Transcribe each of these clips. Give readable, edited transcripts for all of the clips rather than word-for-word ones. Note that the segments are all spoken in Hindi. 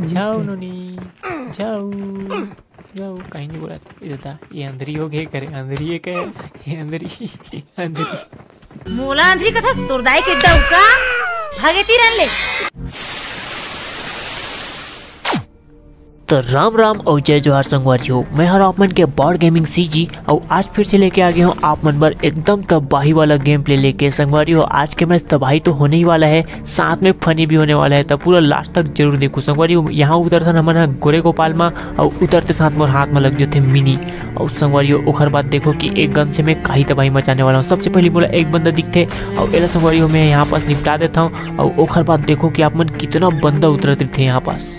जाओ नोनी, जाओ जाओ। कहीं नहीं बोला था इधर था। ये अंदर ही हो गए करे, अंदर ही है, ये अंदर ही अंदर ही मोला अंधरी कथा तोरदाई के डौका भागे तीरन ले। तो राम राम और जय जोहार संगवारियों, मैं हर आप मन के बॉर्ड गेमिंग सीजी और आज फिर से लेके आ गया हूँ आप मन पर एकदम तबाही वाला गेम प्ले लेके। संगवारियों आज के मैच तबाही तो होने ही वाला है, साथ में फनी भी होने वाला है, तो पूरा लास्ट तक जरूर देखो संगवारियों। यहाँ उतरता हमारा गोरे गोपाल माँ और उतरते साथ मोर हाथ में लग गए थे मिनी। और संगवारियों ओखर बात देखो कि एक गन से मैं काही तबाही मचाने वाला हूँ। सबसे पहले बोला एक बंदा दिखते और एला संगवारियों मैं यहाँ पास निपटा देता हूँ। और ओखर बात देखो कि आप मन कितना बंदा उतरते थे यहाँ पास।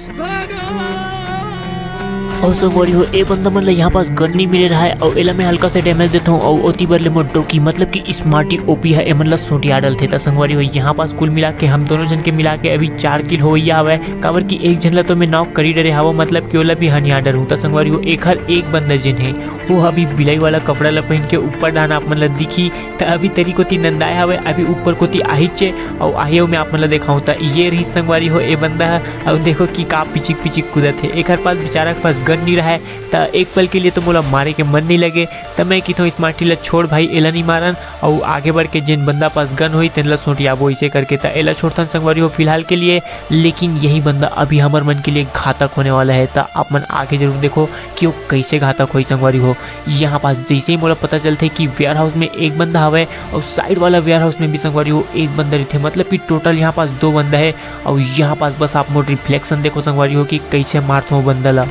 और संगवारियों ए बंदा मन यहाँ पास गन नहीं मिल रहा है और एला मैं हल्का से डैमेज देता हूँ और ओती बरले मोटो की मतलब कि स्मार्टी ओपी है एमन ला सोटिया डल थे। संगवारियों यहाँ पास कुल मिला के हम दोनों जन के मिला के अभी 4 किल हो हवा है। काबर की एक जन ला तो मैं नॉक करी डरे हवा मतलब कि ओला भी हनी आडर हूँ। संगवारियों एक हर एक बंदा जिन है वो अभी बिलाई वाला कपड़ा ला पहन के ऊपर डाना आप मन ला दिखी तो अभी तरी को ती नंदाए हवे, अभी ऊपर को ती आहिचे और आहियो में आप मन ला देखाऊँ तो ये रही संगवारियों ए बंदा है। और देखो कि का पिचिक पिचिक कूदत है। एक हर पास बेचारा के पास गन नहीं रहा है तो एक पल के लिए तो मोला मारे के मन नहीं लगे तो मैं किथों स्मार्टी ला छोड़ भाई एला नहीं मारन और आगे बढ़ के जिन बंदा पास गन हुई तेन ला सोटियाबो इसे करके तो एला छोड़तन संगवारियों फिलहाल के लिए। लेकिन यही बंदा अभी हमार मन के लिए घातक होने वाला है तो आप मन आगे जरूर देखो कि वो कैसे घातक हो संगवारी हो। यहाँ पास जैसे ही मोला पता चलते कि वेयर हाउस में एक बंदा हवा और साइड वाला वेयर हाउस में भी संगवारी हो एक बंदा रहते मतलब कि टोटल यहाँ पास 2 बंदा है। और यहाँ पास बस आप मोट रिफ्लेक्शन देखो संगवारी हो कि कैसे मारता हूँ बंदा ला।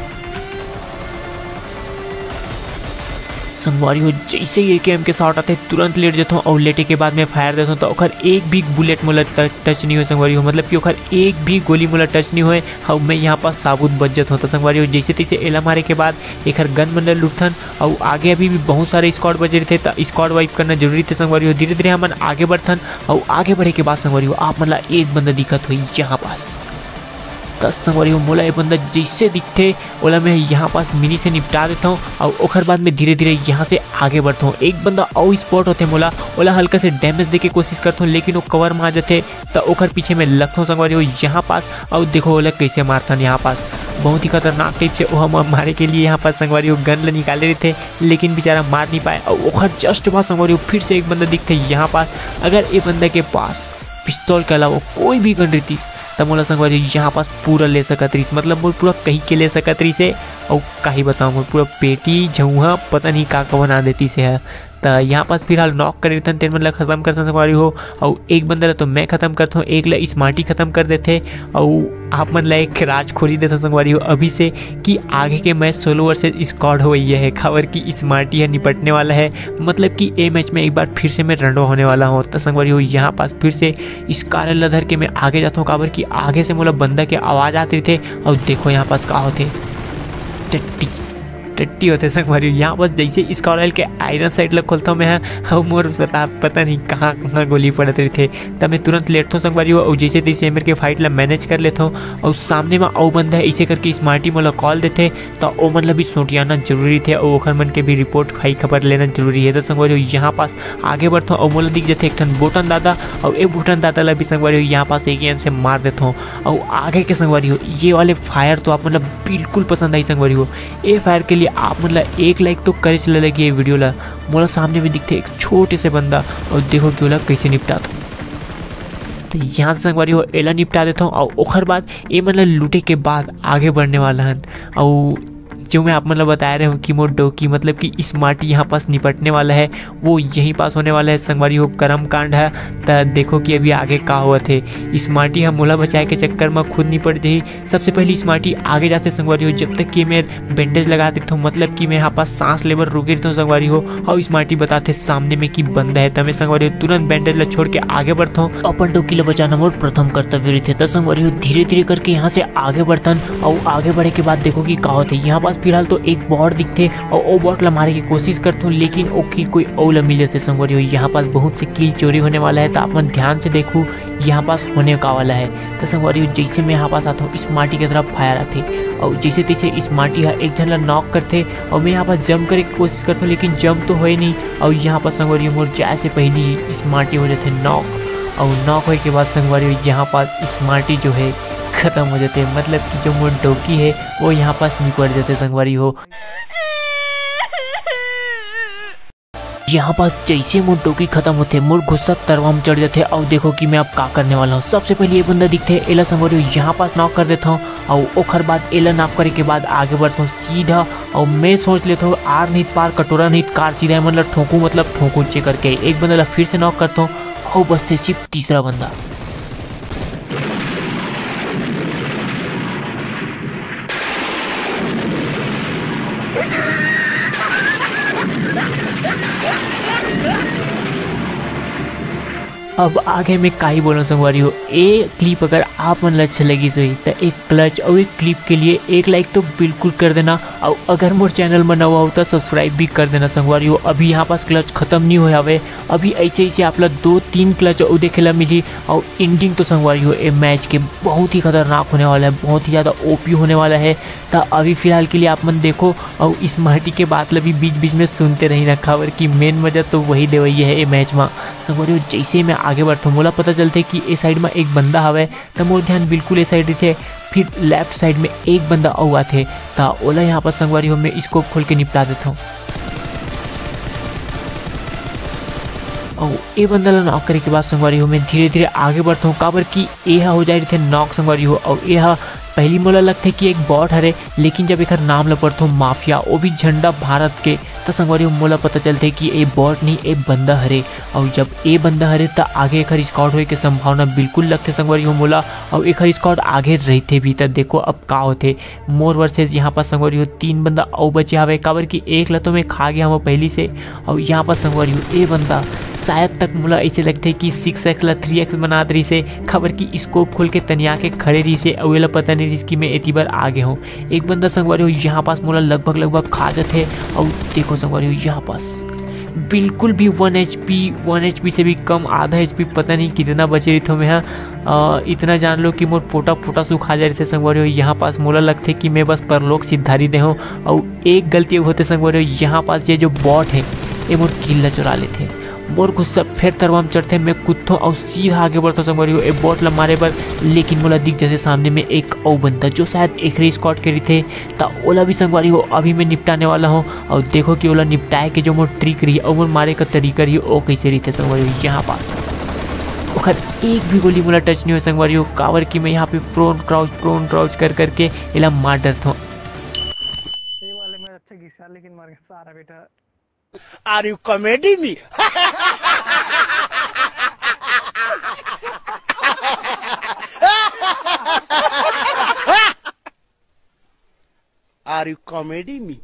संगवारी हो जैसे ही एकेएम के शॉट आते तुरंत लेट जाता हूँ और लेटे के बाद मैं फायर देता हूँ तो ओखर एक भी बुलेट मोला टच नहीं हो संगवारी हो मतलब कि ओखर एक भी गोली मोला टच नहीं हुए और मैं यहाँ पास साबुत बच जाता हूँ। तो संगवारी हो जैसे तैसे एला मारे के बाद एक हर गन मन लुटथन और आगे अभी भी बहुत सारे स्क्वाड बचे थे तो स्क्वाड वाइप करना जरूरी थे संगवारी हो। धीरे धीरे हम आगे बढ़थन और आगे बढ़े के बाद संगवारी हो आप मतलब एक बंदा दिखत हुई यहाँ पास 10 संगवारी हो मोला ये बंदा जैसे दिखते ओला मैं यहाँ पास मिनी से निपटा देता हूँ और ओखर बाद में धीरे धीरे यहाँ से आगे बढ़ता हूँ। एक बंदा और स्पॉट होते मोला ओला हल्का से डैमेज दे के कोशिश करता हूँ लेकिन वो कवर में आ जाते तो ओखर पीछे मैं लगता हूँ संगवारी हो यहाँ पास। और देखो ओला कैसे मारता यहाँ पास बहुत ही खतरनाक टाइप से वो हम मारे के लिए यहाँ पास संगवारी हो गन ला निकाले रहे थे लेकिन बेचारा मार नहीं पाए। और ओखर जस्ट पास संगवारी हो फिर से एक बंदा दिखते यहाँ पास। अगर ये बंदा के पास पिस्तौल के अलावा कोई भी गन रहती तब मोला संगवारी यहाँ पास पूरा ले सकत रही मतलब मोल पूरा कहीं के ले सकत रही से और कहीं बताऊँ मोल पूरा पेटी झुआ पता नहीं का बना देती से है। तो यहाँ पास फिलहाल नॉक कर देते तेन मतलब ख़त्म करता संगवारी हो और एक बंदा तो मैं ख़त्म करता हूँ एक ला स्मार्टी ख़त्म कर देते और आप मन ला एक राज खोली देता संगवारी हो अभी से कि आगे के मैच 16 वर्सेस स्क्वाड हो गई है। खबर की स्मार्टी है निपटने वाला है मतलब कि ए मैच में एक बार फिर से मैं रनडो होने वाला हूँ। तो संगवारी हो यहाँ पास फिर से इस कार लधर के मैं आगे जाता हूँ खबर की आगे से मोला बंदा के आवाज़ आते थे और देखो यहाँ पास का होते टट्टी होते संगवारी यहाँ बस जैसे इस कॉरल के आयरन साइड लग खोलता हूँ मैं और मोर पता नहीं कहाँ कहाँ गोली पड़त रही थे तब मैं तुरंत लेटता हूँ संगवारी और जैसे तैसे मेरे के फाइट ला मैनेज कर लेता हूँ। और सामने में और बंदा है इसे करके स्मार्टी मोला कॉल देते तो वो मतलब भी सोटियाना जरूरी थे और ओखर मन के भी रिपोर्ट खाई खबर लेना जरूरी है। तो संगवारी यहाँ पास आगे बढ़ता हूँ और मोला दिख जाते एक ठन बोटन दादा और एक बोटन दादा ला भी संगवारी यहाँ पास एक एन से मार देता हूँ। और आगे के संगवारी हो ये वाले फायर तो आप मतलब बिल्कुल पसंद आई संगवारी हो। ये फायर के लिए आप मतलब एक लाइक तो करे चले लगी ये वीडियो ला। मोला सामने में दिखते एक छोटे से बंदा और देखो कि ओला कैसे निपटा था। तो यहाँ से संगवारी हो एला निपटा देता हूँ और ओखर बाद ये मतलब लूटे के बाद आगे बढ़ने वाला है। और जो मैं आप मतलब बता रहे हूँ कि मोटो की मतलब कि स्मार्टी यहाँ पास निपटने वाला है वो यहीं पास होने वाला है संगवारी हो। कर्म कांड है तो देखो कि अभी आगे का हुआ थे। स्मार्टी हम मोला बचाए के चक्कर में खुद नहीं पड़ जाही। सबसे पहले स्मार्टी आगे जाते संगवारी हो जब तक कि मैं बैंडेज लगा देता हूँ मतलब कि मैं यहाँ पास सांस लेबर रुके रहता हूँ संगवारी हो। और स्मार्टी बताते सामने में कि बंदा है तब मैं संगवारी हो तुरंत बैंडेज ला छोड़ के आगे बढ़ता हूँ। अपन टोकी ला बचाना मोर प्रथम कर्तव्य रहते तो संगवारी हो धीरे धीरे करके यहाँ से आगे बढ़तन। और आगे बढ़े के बाद देखो कि का होते यहाँ पास फिलहाल तो एक बॉट दिखते और वो बॉट ला मारे की कोशिश करता हूँ लेकिन वो किल कोई और मिल जाते संगवारी हो। यहाँ पास बहुत से किल चोरी होने वाला है तो आप ध्यान से देखो यहाँ पास होने का वाला है। तो संगवारी हो जैसे मैं यहाँ पास आता हूँ स्मार्टी की तरफ फायर आते और जैसे तैसे स्मार्टी है एक जन ला नॉक करते और मैं यहाँ पास जंप करे की कोशिश करता हूँ लेकिन जंप तो है नहीं। और यहाँ पास संगवारी हो मोर जाए से पहले ही स्मार्टी हो जाते नॉक और नॉक होने के बाद संगवारी हो यहाँ पास स्मार्टी जो है खत्म हो जाते। मतलब कि जो मोर डोकी है वो यहाँ पास निपट जाते संगवारी हो। यहाँ पास जैसे मोर डोकी खत्म होते मोर गुस्सा तरवा में चढ़ जाते। और देखो कि मैं अब का करने वाला हूँ। सबसे पहले ये बंदा दिखते एला संगवारी हो यहाँ पास नॉक कर देता हूँ और ओखर बाद एला नॉक करे के बाद आगे बढ़ता हूँ सीधा। और मैं सोच लेता हूँ आर नहीं पार कटोरा नहीं कार सीधा मतलब ठोकू चे करके एक बंदा फिर से नॉक करता हूँ और बसते सिर्फ तीसरा बंदा। अब आगे मैं का ही बोलना संगवारी हो। ए क्लिप अगर आप मन अच्छा लगी सोई तो एक क्लच और एक क्लिप के लिए एक लाइक तो बिल्कुल कर देना। और अगर मोर चैनल में नवा हो तो सब्सक्राइब भी कर देना संगवारी हो। अभी यहाँ पास क्लच खत्म नहीं हुआ है, अभी ऐसे आप लोग 2-3 क्लच और देखेला मिली। और एंडिंग तो संगवारी हो ए मैच के बहुत ही खतरनाक होने वाला है, बहुत ही ज़्यादा ओपी होने वाला है। तो अभी फिलहाल के लिए आप मन देखो और इस माटी के बात भी बीच बीच में सुनते रही ना। खबर की मेन मजा तो वही देवई है ए मैच में संगवारी हो। जैसे मैं आगे बढ़ता हूँ मोला पता चलते कि ए साइड में एक बंदा हवे तो मोर ध्यान बिल्कुल ए साइड थे। फिर लेफ्ट साइड में एक बंदा और थे तो ओला यहाँ पर संगवारी हो मैं इसको खोल के निपटा देता हूँ। और ये बंदा ला नॉक करे के बाद संगवारी हो मैं धीरे धीरे आगे बढ़ता हूँ। काबर कि यह हो जाए थे नॉक संगवारी हो। और यह पहली मोला लगते कि एक बॉट हरे, लेकिन जब एक नाम ल पढ़ता हूँ माफिया वो भी झंडा भारत के तो संगवारी हो मोला पता चलते कि ये बॉट नहीं ये बंदा हरे। और जब ये बंदा हरे तो आगे एक स्कॉट होए के संभावना बिल्कुल लगते संगवारी हो मोला। और एक स्कॉट आगे रहते भी तो देखो अब का होते मोर वर्सेस यहाँ पर संगवारी हो 3 बंदा और बचे हवे। काबर कि एक लतो में खा गया हम पहली से। और यहाँ पर संगवारी हो ये बंदा शायद तक मोला ऐसे लगते कि 6x ला 3x बना रही से। खबर की स्कोप खोल के तनिया के खड़े रही से और पता नहीं जिसकी मैं इतनी बार आगे हूँ। एक बंदा संगवारी हो यहाँ पास मोला लगभग खा जाते। और देखो संगवारी हो यहाँ पास बिल्कुल भी 1 HP से भी कम आधा HP पता नहीं कितना बचे रही थो मैं। इतना जान लो कि मोर पोटा सु खा जा रहे थे संगवारी हो। यहाँ पास मोला लगते कि मैं बस परलोक सिद्धारी दे हूँ। और एक गलती होते संगवारी हो यहाँ पास ये जो बॉट है ये मोर किल्ला चुरा लेते। मोर गुस्सा फिर तरवा में चढ़ते मैं कूदता और सीधा आगे बढ़ता संगवारी हो ए बॉट ला मारे पर। लेकिन मोला दिख जाते सामने में एक और बंदा जो शायद एक स्कॉट के रही थे तो ओला भी संगवारी हो अभी मैं निपटाने वाला हूँ। और देखो कि ओला निपटाए के जो मोर ट्रिक रही और मोर मारे का तरीका रही वो कैसे रही थे संगवारी हो। यहाँ पास ओखर एक भी गोली मोला टच नहीं हुआ संगवारी हो। कावर की मैं यहाँ पे प्रोन क्राउच कर करके इला मार डरता हूँ। Are you comedy me? Are you comedy me?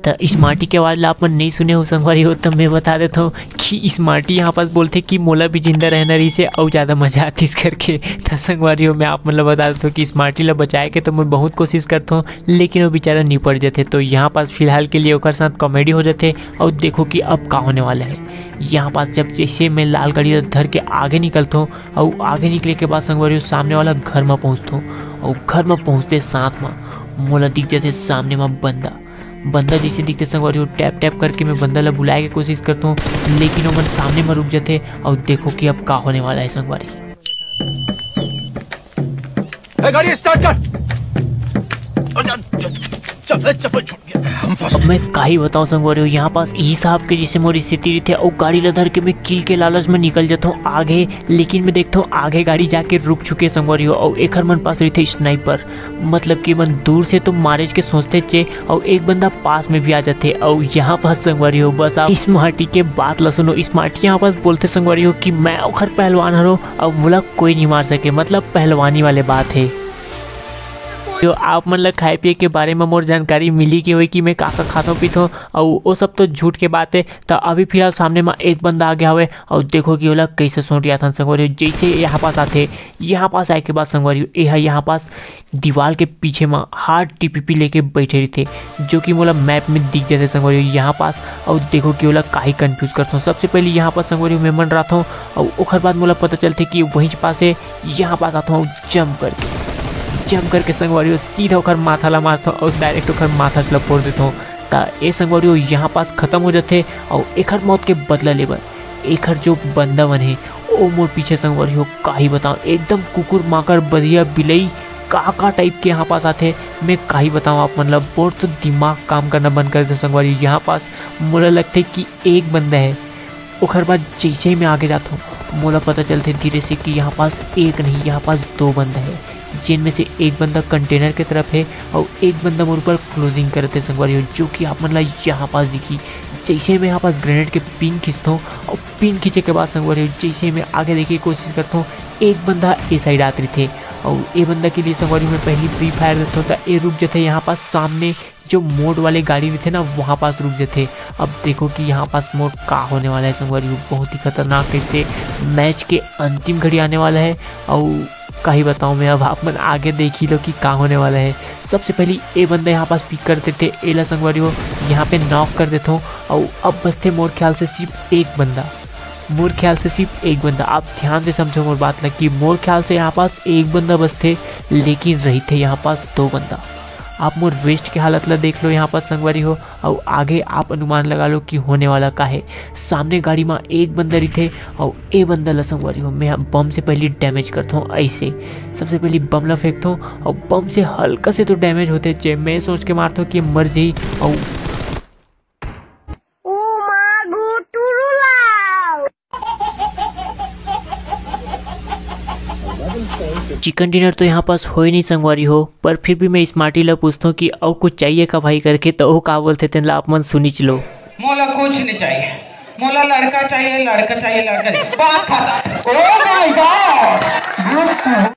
तो स्मार्टी के आवाज़ अपन नहीं सुने हो संगवारी हो तो मैं बता देता हूँ कि स्मार्टी यहाँ पास बोलते कि मोला भी जिंदा रहना रही से और ज़्यादा मजा आती इस करके। तो संगवारी हो मैं आप मतलब बता देता हूँ कि स्मार्टी ला बचाए के तो मैं बहुत कोशिश करता हूँ लेकिन वो बेचारा निपट जाते। तो यहाँ पास फिलहाल के लिए ओकर साथ कॉमेडी हो जाते। और देखो कि अब का होने वाला है। यहाँ पास जब जैसे मैं लाल गाड़ी धर के आगे निकलता हूँ और आगे निकले के बाद संगवारी हो सामने वाला घर में पहुँचता हूँ। और घर में पहुँचते साथ में मोला दिख जाते सामने में बंदा जैसे दिखते संगवारी हो टैप करके मैं बंदा ला बुलाए की कोशिश करता हूँ लेकिन वो मन सामने में रुक जाते। और देखो कि अब का होने वाला है संगवारी। गाड़ी स्टार्ट कर। चप्पल छूट गया। अब मैं का ही बताऊँ संगवारी हो यहाँ पास यही साहब के जैसे मोरी स्थिति रही थे और गाड़ी ला धर के मैं किल के लालच में निकल जाता हूँ आगे। लेकिन मैं देखता हूँ आगे गाड़ी जाके रुक चुके संगवारी हो। और एक मन पास रही थे स्नाइपर मतलब कि मन दूर से तो मारे के सोचते चे और एक बंदा पास में भी आ जाते। और यहाँ पास संगवारी हो बस आप स्मार्टी के बात ला सुनो। स्मार्टी यहाँ पास बोलते संगवारी हो कि मैं ओखर पहलवान हरो और बोला कोई नहीं मार सके मतलब पहलवानी वाले बात है। जो आप मतलब खाए पिए के बारे में मोर जानकारी मिली कि हुई कि मैं काका खाता पीता हूँ और वो सब तो झूठ के बात है। तो अभी फिलहाल सामने में एक बंदा आ गया हुए और देखो कि वो कैसे सोटिया था संगवारी हो। जैसे यहाँ पास आते यहाँ पास आए के बाद संगवारी हो यहाँ पास दीवार के पीछे में हार्ड TPP लेके बैठे रहे थे जो कि मोला मैप में दिख जाते संगवारी हो यहाँ पास। और देखो कि वो काहे कंफ्यूज करता हूँ। सबसे पहले यहाँ पास संगवारी हो मैं मन रहा था और ओखर बाद मोला पता चलते कि वहीं पास है। यहाँ पास आता हूँ जंप करके संगवारी हो सीधा ओखर माथा ला मारता हूँ और डायरेक्ट ओखर माथा से फोड़ देता हूँ। तो ये संगवारी हो यहाँ पास खत्म हो जाते। और एखर मौत के बदला लेबर एखर जो बंदा बने ओ मोर पीछे संगवारी हो का ही बताऊँ, एकदम कुकुर माकर बढ़िया बिलई काका टाइप के यहाँ पास आते। मैं का ही बताऊँ आप, मतलब बहुत तो दिमाग काम करना बंद कर दे संगवारी। यहाँ पास मोला लगते कि एक बंदा है, ओखर बाद जैसे ही मैं आगे जाता हूँ मोला पता चलते धीरे से कि यहाँ पास एक नहीं, यहाँ पास दो बंदा है, जिनमें से एक बंदा कंटेनर की तरफ है और एक बंदा मोर ऊपर क्लोजिंग करते संगवारी हो, जो कि आप मतलब यहाँ पास दिखी। जैसे मैं यहाँ पास ग्रेनेड के पिन खींचता हूँ और पिन खींचे के बाद संगवारी हो जैसे मैं आगे देखने की कोशिश करता हूँ, एक बंदा ए साइड आते थे और ए बंदा के लिए संगवारी में पहली फ्री फायर देता हूँ तो ए रुक जाते यहाँ पास सामने जो मोड वाले गाड़ी भी थे ना वहाँ पास रुक जाते। अब देखो कि यहाँ पास मोड का होने वाला है संगवारी, बहुत ही खतरनाक से मैच के अंतिम घड़ी आने वाला है और का ही बताऊँ मैं। अब आप मन आगे देख ही लो कि का होने वाला है। सबसे पहले ए बंदा यहाँ पास पिक करते थे, एला संगवारी हो यहाँ पे नॉक कर देता हूँ और अब बचते मोर ख्याल से सिर्फ एक बंदा, मोर ख्याल से सिर्फ एक बंदा। आप ध्यान से समझो मोर बात लग कि मोर ख्याल से यहाँ पास एक बंदा बस थे, लेकिन रही थे यहाँ पास दो बंदा। आप मोर वेस्ट की हालत ला देख लो यहाँ पास संगवारी हो और आगे आप अनुमान लगा लो कि होने वाला का है। सामने गाड़ी में एक बंदा रही थे और ए बंदा ला संगवारी हो मैं बम से पहले डैमेज करता हूँ। ऐसे सबसे पहले बम ला फेंकता हूँ और बम से हल्का से तो डैमेज होते चे, मैं सोच के मारता हूँ कि मर जाई और चिकन डिनर तो यहाँ पास हो ही नहीं संगवारी हो, पर फिर भी मैं स्मार्टी ला पूछता हूँ कि और कुछ चाहिए का भाई करके, तो वो का बोलते थे आप मन सुनी चलो। मोला कुछ नहीं चाहिए, मोला लड़का चाहिए, लड़का चाहिए, लड़का चाहिए। बात खत्म। Oh my God.